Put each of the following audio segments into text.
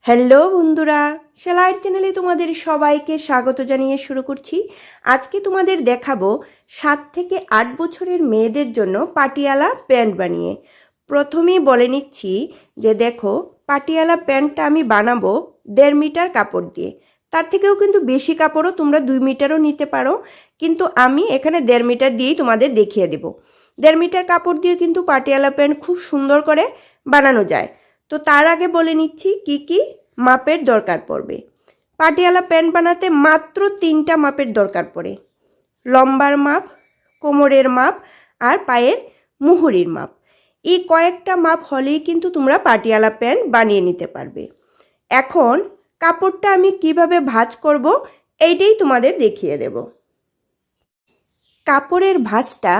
Hello বন্ধুরা, সেলাইয়ের চ্যানেলে তোমাদের সবাইকে স্বাগত জানিয়ে শুরু করছি। আজকে তোমাদের দেখাবো 7 থেকে 8 বছরের মেয়েদের জন্য পাটিয়ালা প্যান্ট বানিয়ে। প্রথমেই বলে নিচ্ছি যে দেখো, পাটিয়ালা প্যান্টটা আমি বানাবো 1.5 মিটার কাপড় দিয়ে। তার থেকেও কিন্তু বেশি কাপড়ও তোমরা 2 মিটারও নিতে পারো, কিন্তু আমি এখানে 1.5 মিটার দিয়েই তোমাদের দেখিয়ে দেব। 1.5 মিটার কাপড় দিয়ে কিন্তু পাটিয়ালা প্যান্ট খুব সুন্দর করে বানানো যায়। তো তার আগে বলে নিচ্ছি কি কি মাপের দরকার পড়বে। পাটিয়ালা প্যান্ট বানাতে মাত্র 3টা মাপের দরকার পড়ে: লম্বার মাপ, কোমরের মাপ আর পায়ের মুহুরির মাপ। এই কয়েকটা মাপ হলেই কিন্তু তোমরা পাটিয়ালা প্যান্ট বানিয়ে নিতে পারবে। এখন কাপড়টা আমি কিভাবে ভাঁজ করব এইটাই তোমাদের দেখিয়ে দেব। কাপড়ের ভাঁজটা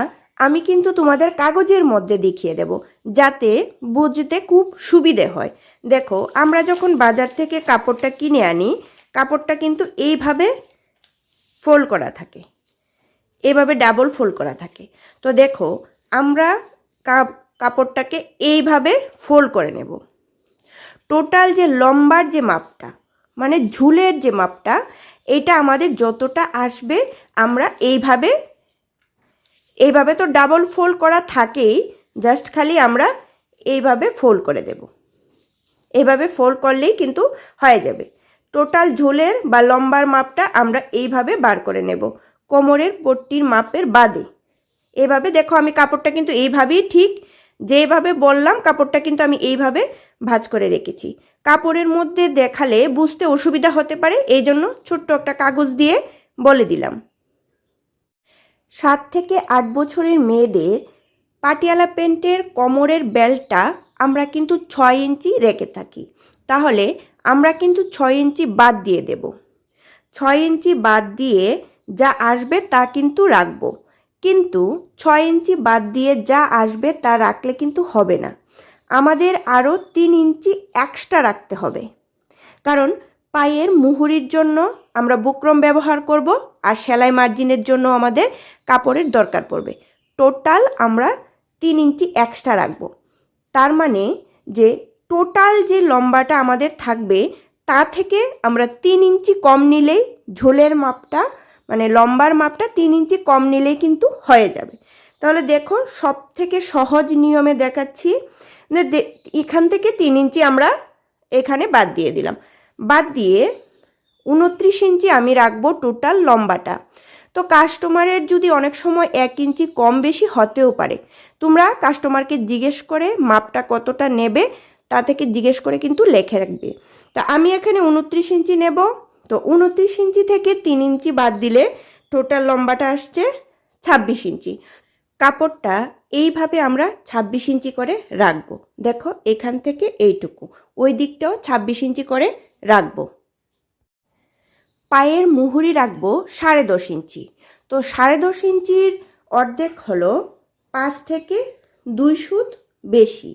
আমি কিন্তু তোমাদের কাগজের মধ্যে দেখিয়ে দেব, যাতে বুঝতে খুব সুবিধে হয়। দেখো, আমরা যখন বাজার থেকে কাপড়টা কিনে আনি, কাপড়টা কিন্তু এইভাবে ফোল্ড করা থাকে, এভাবে ডাবল ফোল্ড করা থাকে। তো দেখো, আমরা কাপড়টাকে এইভাবে ফোল্ড করে নেব। টোটাল যে লম্বার যে মাপটা, মানে ঝুলের যে মাপটা, এটা আমাদের যতটা আসবে আমরা এইভাবে তো ডাবল ফোল্ড করা থাকেই, জাস্ট খালি আমরা এইভাবে ফোল্ড করে দেব। এইভাবে ফোল্ড করলেই কিন্তু হয়ে যাবে। টোটাল ঝুলের বা লম্বার মাপটা আমরা এইভাবে বার করে নেব, কোমরের পট্টির মাপের বাদে। এইভাবে দেখো, আমি কাপড়টা কিন্তু এইভাবেই ঠিক যেভাবে বললাম, কাপড়টা কিন্তু আমি এইভাবে ভাঁজ করে রেখেছি। কাপড়ের মধ্যে দেখালে বুঝতে অসুবিধা হতে পারে, এই জন্য ছোট্ট একটা কাগজ দিয়ে বলে দিলাম। 7 থেকে 8 বছরের মেয়েদের পাটিয়ালা প্যান্টের কোমরের বেল্টটা আমরা কিন্তু 6 ইঞ্চি রেখে থাকি, তাহলে আমরা কিন্তু 6 ইঞ্চি বাদ দিয়ে দেব। 6 ইঞ্চি বাদ দিয়ে যা আসবে তা কিন্তু রাখবো, কিন্তু 6 ইঞ্চি বাদ দিয়ে যা আসবে তা রাখলে কিন্তু হবে না, আমাদের আরও 3 ইঞ্চি এক্সট্রা রাখতে হবে। কারণ পায়ের মুহুরির জন্য আমরা বুকরম ব্যবহার করব, আর সেলাই মার্জিনের জন্য আমাদের কাপড়ের দরকার পড়বে। টোটাল আমরা 3 ইঞ্চি এক্সট্রা রাখবো। তার মানে যে টোটাল যে লম্বাটা আমাদের থাকবে তা থেকে আমরা 3 ইঞ্চি কম নিলেই ঝোলের মাপটা, মানে লম্বার মাপটা 3 ইঞ্চি কম নিলেই কিন্তু হয়ে যাবে। তাহলে দেখো, সব থেকে সহজ নিয়মে দেখাচ্ছি। এখান থেকে 3 ইঞ্চি আমরা এখানে বাদ দিয়ে দিলাম। বাদ দিয়ে 29 ইঞ্চি আমি রাখবো টোটাল লম্বাটা। তো কাস্টমারের যদি অনেক সময় 1 ইঞ্চি কম বেশি হতেও পারে, তোমরা কাস্টমারকে জিজ্ঞেস করে মাপটা কতটা নেবে তা থেকে জিজ্ঞেস করে কিন্তু লিখে রাখবে। তা আমি এখানে 29 ইঞ্চি নেব। তো 29 ইঞ্চি থেকে 3 ইঞ্চি বাদ দিলে টোটাল লম্বাটা আসছে 26 ইঞ্চি। কাপড়টা এইভাবে আমরা 26 ইঞ্চি করে রাখবো। দেখো, এখান থেকে এইটুকু, ওই দিকটাও 26 ইঞ্চি করে রাখবো। পায়ের মুহুরি রাখবো 10.5 ইঞ্চি। তো 10.5 ইঞ্চির অর্ধেক হলো 5 থেকে 2 সুত বেশি।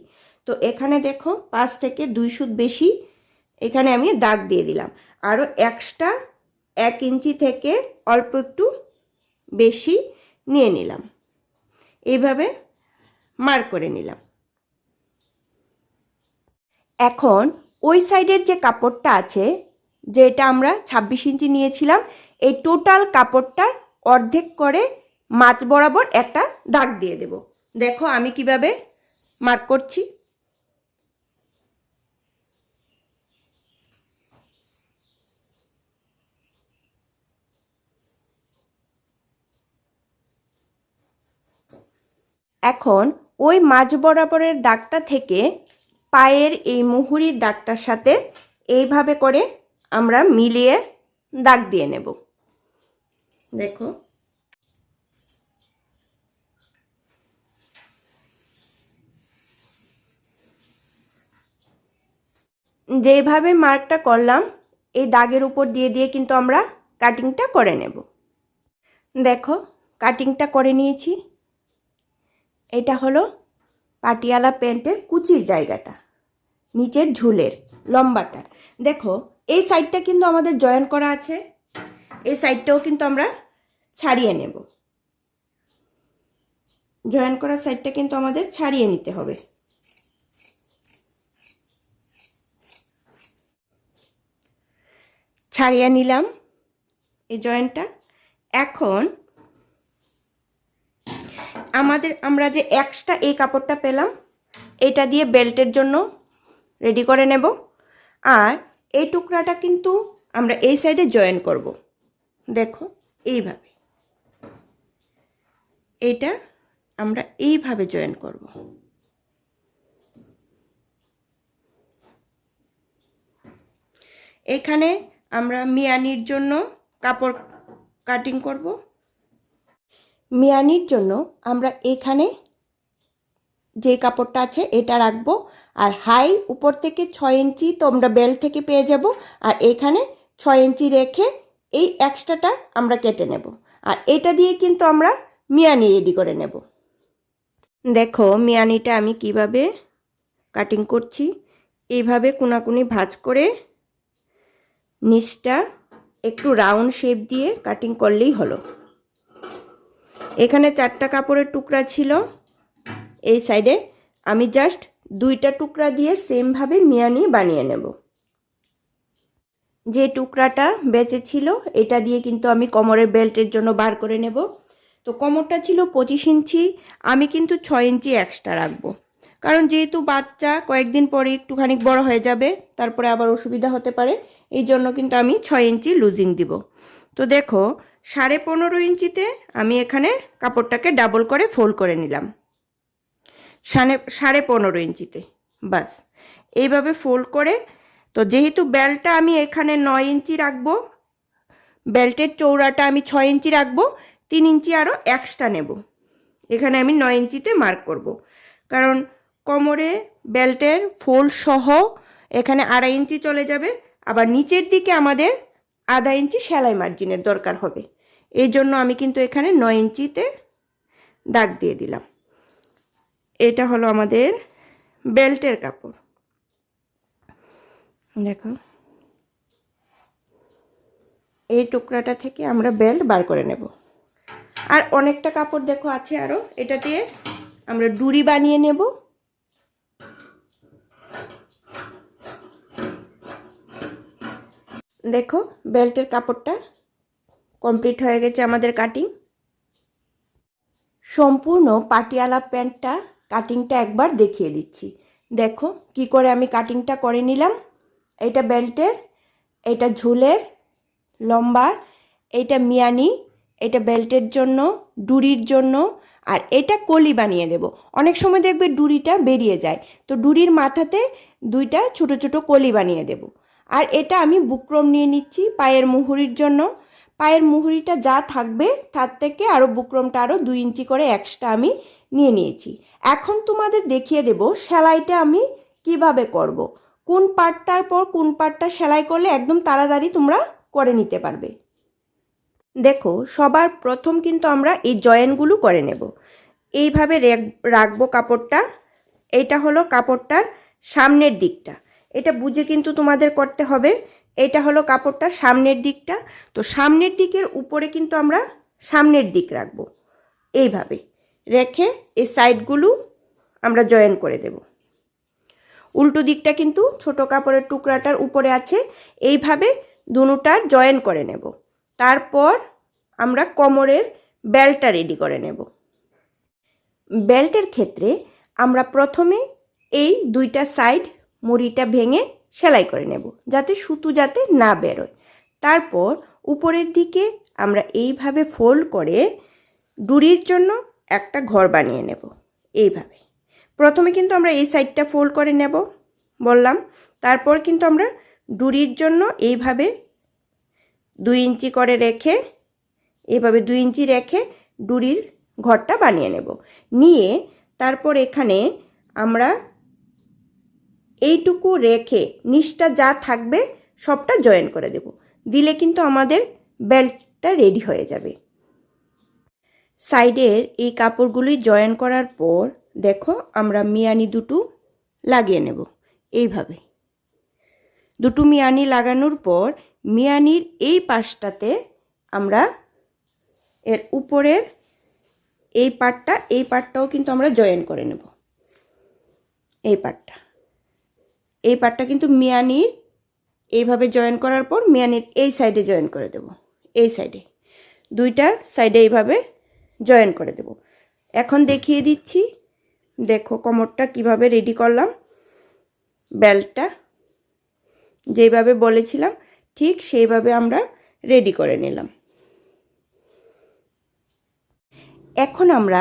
তো এখানে দেখো, 5 থেকে 2 সুত বেশি, এখানে আমি দাগ দিয়ে দিলাম। আরও এক্সট্রা 1 ইঞ্চি থেকে অল্প একটু বেশি নিয়ে নিলাম, এইভাবে মার্ক করে নিলাম। এখন ওই সাইডের যে কাপড়টা আছে, যেটা আমরা 26 ইঞ্চি নিয়েছিলাম, এই টোটাল কাপড়টার অর্ধেক করে মাঝ বরাবর একটা দাগ দিয়ে দেব। দেখো আমি কিভাবে মার্ক করছি। এখন ওই মাঝ বরাবরের দাগটা থেকে পায়ের এই মুহুরির দাগটার সাথে এইভাবে করে আমরা মিলিয়ে দাগ দিয়ে নেব। দেখো, যেভাবে মার্কটা করলাম এই দাগের উপর দিয়ে দিয়ে কিন্তু আমরা কাটিংটা করে নেব। দেখো, কাটিংটা করে নিয়েছি। এটা হলো পাটিয়ালা প্যান্টের কুচির জায়গাটা, নিচের ঝুলের লম্বাটা। দেখো, এই সাইডটা কিন্তু আমাদের জয়েন করা আছে, এই সাইডটাও কিন্তু আমরা ছাড়িয়ে নেব। জয়েন করা সাইডটা কিন্তু আমাদের ছাড়িয়ে নিতে হবে। ছাড়িয়ে নিলাম এই জয়েন্টটা। এখন আমরা যে এক্সট্রা এই কাপড়টা পেলাম এটা দিয়ে বেল্টের জন্য রেডি করে নেব। আর এই টুকরাটা কিন্তু আমরা এই সাইডে জয়েন করব। দেখো এইভাবে, এইটা আমরা এইভাবে জয়েন করব। এখানে আমরা মিয়ানির জন্য কাপড় কাটিং করব। মিয়ানির জন্য আমরা এখানে যে কাপড়টা আছে এটা রাখবো, আর হাই উপর থেকে 6 ইঞ্চি তোমরা বেল্ট থেকে পেয়ে যাব, আর এখানে 6 ইঞ্চি রেখে এই এক্সট্রাটা আমরা কেটে নেব। আর এটা দিয়ে কিন্তু আমরা মিয়ানি রেডি করে নেব। দেখো মিয়ানিটা আমি কিভাবে কাটিং করছি। এইভাবে কোনাকুনি ভাঁজ করে নিচটা একটু রাউন্ড শেপ দিয়ে কাটিং করলেই হলো। এখানে 4টা কাপড়ের টুকরা ছিল, এই সাইডে আমি জাস্ট 2টা টুকরা দিয়ে সেমভাবে মিয়ানি বানিয়ে নেব। যে টুকরাটা বেঁচে ছিল এটা দিয়ে কিন্তু আমি কোমরের বেল্টের জন্য বার করে নেব। তো কোমরটা ছিল 25 ইঞ্চি, আমি কিন্তু 6 ইঞ্চি এক্সট্রা রাখবো, কারণ যেহেতু বাচ্চা কয়েকদিন পরে একটুখানি বড় হয়ে যাবে, তারপরে আবার অসুবিধা হতে পারে, এই জন্য কিন্তু আমি 6 ইঞ্চি লুজিং দিব। তো দেখো 15.5 ইঞ্চিতে আমি এখানে কাপড়টাকে ডাবল করে ফোল্ড করে নিলাম। 15.5 ইঞ্চিতে বাস এইভাবে ফোল্ড করে, তো যেহেতু বেল্টটা আমি এখানে 9 ইঞ্চি রাখবো, বেল্টের চৌড়াটা আমি 6 ইঞ্চি রাখবো, 3 ইঞ্চি আরও এক্সট্রা নেব। এখানে আমি 9 ইঞ্চিতে মার্ক করব, কারণ কোমরে বেল্টের ফোল্ড সহ এখানে 2.5 ইঞ্চি চলে যাবে, আবার নিচের দিকে আমাদের 1/2 ইঞ্চি সেলাই মার্জিনের দরকার হবে। এই জন্য আমি কিন্তু এখানে 9 ইঞ্চিতে দাগ দিয়ে দিলাম। এটা হলো আমাদের বেল্টের কাপড়। দেখো এই টুকরাটা থেকে আমরা বেল্ট বার করে নেব। আর অনেকটা কাপড় দেখো আছে আরও, এটা দিয়ে আমরা ডুরি বানিয়ে নেব। দেখো বেল্টের কাপড়টা কমপ্লিট হয়ে গেছে আমাদের কাটিং। সম্পূর্ণ পাটিয়ালা প্যান্টটা কাটিংটা একবার দেখিয়ে দিচ্ছি। দেখো কি করে আমি কাটিংটা করে নিলাম। এটা বেল্টের, এটা ঝুলের লম্বা, এটা মিয়ানি, এটা বেল্টের জন্য, ডুরির জন্য, আর এটা কলি বানিয়ে দেব। অনেক সময় দেখবে ডুরিটা বেরিয়ে যায়, তো ডুরির মাথাতে 2টা ছোট ছোট কলি বানিয়ে দেব। আর এটা আমি বুকরম নিয়ে নিচ্ছি পায়ের মুহুরির জন্য। পায়ের মুহুরিটা যা থাকবে তার থেকে আরও বুকরমটা আরও 2 ইঞ্চি করে এক্সট্রা আমি নিয়ে নিয়েছি। এখন তোমাদের দেখিয়ে দেব সেলাইটা আমি কিভাবে করব। কোন পার্টটার পর কোন পার্টটা সেলাই করলে একদম তাড়াতাড়ি তোমরা করে নিতে পারবে। দেখো সবার প্রথম কিন্তু আমরা এই জয়েন্টগুলো করে নেব। এইভাবে রাখবো কাপড়টা। এইটা হলো কাপড়টার সামনের দিকটা, এটা বুঝে কিন্তু তোমাদের করতে হবে। এটা হলো কাপড়টার সামনের দিকটা, তো সামনের দিকের উপরে কিন্তু আমরা সামনের দিক রাখবো। এইভাবে রেখে এই সাইডগুলো আমরা জয়েন করে দেব। উল্টো দিকটা কিন্তু ছোট কাপড়ের টুকরাটার উপরে আছে, এইভাবে দুটোটার জয়েন করে নেব। তারপর আমরা কোমরের বেল্টটা রেডি করে নেব। বেল্টের ক্ষেত্রে আমরা প্রথমে এই 2টা সাইড মুড়িটা ভেঙে সেলাই করে নেব, যাতে সুতো যাতে না বেরোয়। তারপর উপরের দিকে আমরা এইভাবে ফোল্ড করে ডুরির জন্য একটা ঘর বানিয়ে নেব। এইভাবে প্রথমে কিন্তু আমরা এই সাইডটা ফোল্ড করে নেব বললাম, তারপর কিন্তু আমরা ডুরির জন্য এইভাবে 2 ইঞ্চি করে রেখে, এইভাবে 2 ইঞ্চি রেখে ডুরির ঘরটা বানিয়ে নেব। নিয়ে তারপর এখানে আমরা এইটুকু রেখে নিচটা যা থাকবে সবটা জয়েন করে দেব। দিলে কিন্তু আমাদের বেল্টটা রেডি হয়ে যাবে। সাইডের এই কাপড়গুলি জয়েন করার পর দেখো আমরা মিয়ানি দুটো লাগিয়ে নেব। এইভাবে দুটো মিয়ানি লাগানোর পর মিয়ানির এই পাশটাতে আমরা এর উপরের এই পার্টটাও কিন্তু আমরা জয়েন করে নেব। এই পার্টটা কিন্তু মিয়ানির এইভাবে জয়েন করার পর মিয়ানির এই সাইডে জয়েন করে দেব, এই সাইডে দুইটা সাইডে এইভাবে জয়েন করে দেব। এখন দেখিয়ে দিচ্ছি, দেখো কোমরটা কিভাবে রেডি করলাম। বেল্টটা যেভাবে বলেছিলাম ঠিক সেইভাবে আমরা রেডি করে নিলাম। এখন আমরা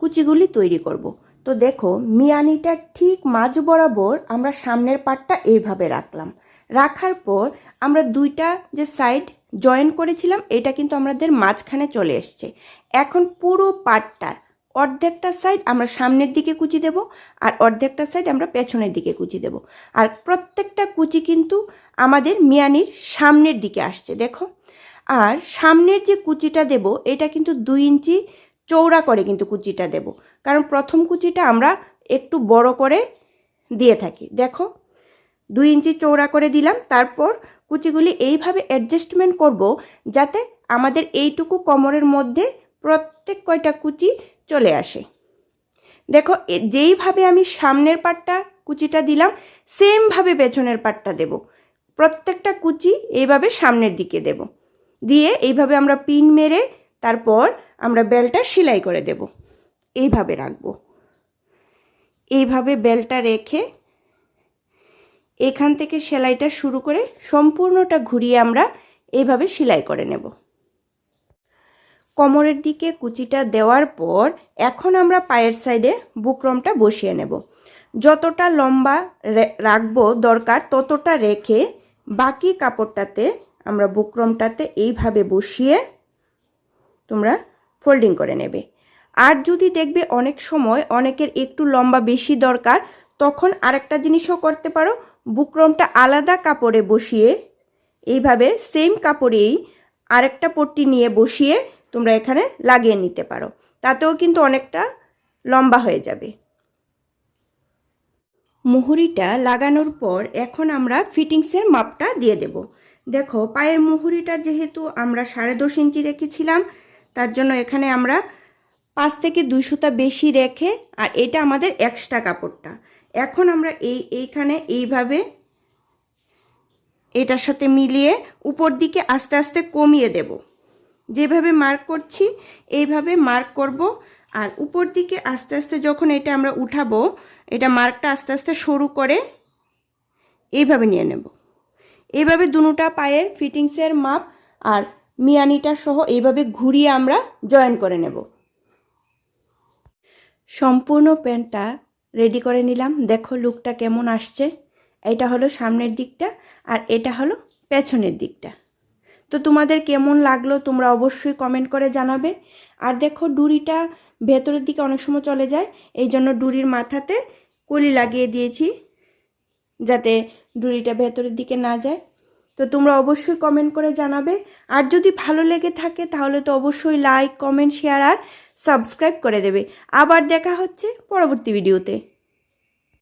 কুচিগুলি তৈরি করব। তো দেখো মিয়ানিটা ঠিক মাঝ বরাবর আমরা সামনের পাটটা এইভাবে রাখলাম। রাখার পর আমরা দুইটা যে সাইড জয়েন করেছিলাম এটা কিন্তু আমাদের মাঝখানে চলে এসছে। এখন পুরো পাটটার অর্ধেকটা সাইড আমরা সামনের দিকে কুচি দেব আর অর্ধেকটা সাইড আমরা পেছনের দিকে কুচি দেব। আর প্রত্যেকটা কুচি কিন্তু আমাদের মিয়ানির সামনের দিকে আসছে দেখো। আর সামনের যে কুচিটা দেব এটা কিন্তু 2 ইঞ্চি চৌড়া করে কিন্তু কুচিটা দেব, কারণ প্রথম কুচিটা আমরা একটু বড় করে দিয়ে থাকি। দেখো 2 ইঞ্চি চৌড়া করে দিলাম। তারপর কুচিগুলি এইভাবে অ্যাডজাস্টমেন্ট করব যাতে আমাদের এইটুকু কোমরের মধ্যে প্রত্যেক কয়টা কুচি চলে আসে। দেখো যেইভাবে আমি সামনের পাটটা কুচিটা দিলাম সেমভাবে পেছনের পাটটা দেব। প্রত্যেকটা কুচি এইভাবে সামনের দিকে দেব, দিয়ে এইভাবে আমরা পিন মেরে তারপর আমরা বেলটা সেলাই করে দেব। এইভাবে রাখবো, এইভাবে বেলটা রেখে এখান থেকে সেলাইটা শুরু করে সম্পূর্ণটা ঘুরিয়ে আমরা এইভাবে সেলাই করে নেব। কোমরের দিকে কুচিটা দেওয়ার পর এখন আমরা পায়ের সাইডে বুকরমটা বসিয়ে নেব। যতটা লম্বা রাখবো দরকার ততটা রেখে বাকি কাপড়টাতে আমরা বুকরমটাতে এইভাবে বসিয়ে তোমরা ফোল্ডিং করে নেবে। আর যদি দেখবে অনেক সময় অনেকের একটু লম্বা বেশি দরকার, তখন আরেকটা জিনিসও করতে পারো, বুকরমটা আলাদা কাপড়ে বসিয়ে এইভাবে সেম কাপড়েই আরেকটা পট্টি নিয়ে বসিয়ে তোমরা এখানে লাগিয়ে নিতে পারো, তাতেও কিন্তু অনেকটা লম্বা হয়ে যাবে। মুহুরিটা লাগানোর পর এখন আমরা ফিটিংসের মাপটা দিয়ে দেব। দেখো পায়ের মুহুরিটা যেহেতু আমরা 2.5 ইঞ্চি রেখেছিলাম, তার জন্য এখানে আমরা 5 থেকে 2 সুতা বেশি রেখে, আর এটা আমাদের এক্সট্রা কাপড়টা। এখন আমরা এইখানে এইভাবে এটার সাথে মিলিয়ে উপর দিকে আস্তে আস্তে কমিয়ে দেব। যেভাবে মার্ক করছি এইভাবে মার্ক করব, আর উপর দিকে আস্তে আস্তে যখন এটা আমরা উঠাবো এটা মার্কটা আস্তে আস্তে সরু করে এইভাবে নিয়ে নেব। এইভাবে দুটোটা পায়ের ফিটিংসের মাপ আর মিয়ানিটা সহ এইভাবে ঘুরিয়ে আমরা জয়েন করে নেব। সম্পূর্ণ প্যান্টটা রেডি করে নিলাম। দেখো লুকটা কেমন আসছে। এটা হলো সামনের দিকটা আর এটা হলো পেছনের দিকটা। তো তোমাদের কেমন লাগলো তোমরা অবশ্যই কমেন্ট করে জানাবে। আর দেখো ডুরিটা ভেতরের দিকে অনেক সময় চলে যায়, এই জন্য ডুরির মাথাতে কলি লাগিয়ে দিয়েছি যাতে ডুরিটা ভেতরের দিকে না যায়। তো তোমরা অবশ্যই কমেন্ট করে জানাবে। আর যদি ভালো লেগে থাকে তাহলে তো অবশ্যই লাইক, কমেন্ট, শেয়ার আর সাবস্ক্রাইব করে দেবে। আবার দেখা হচ্ছে পরবর্তী ভিডিওতে।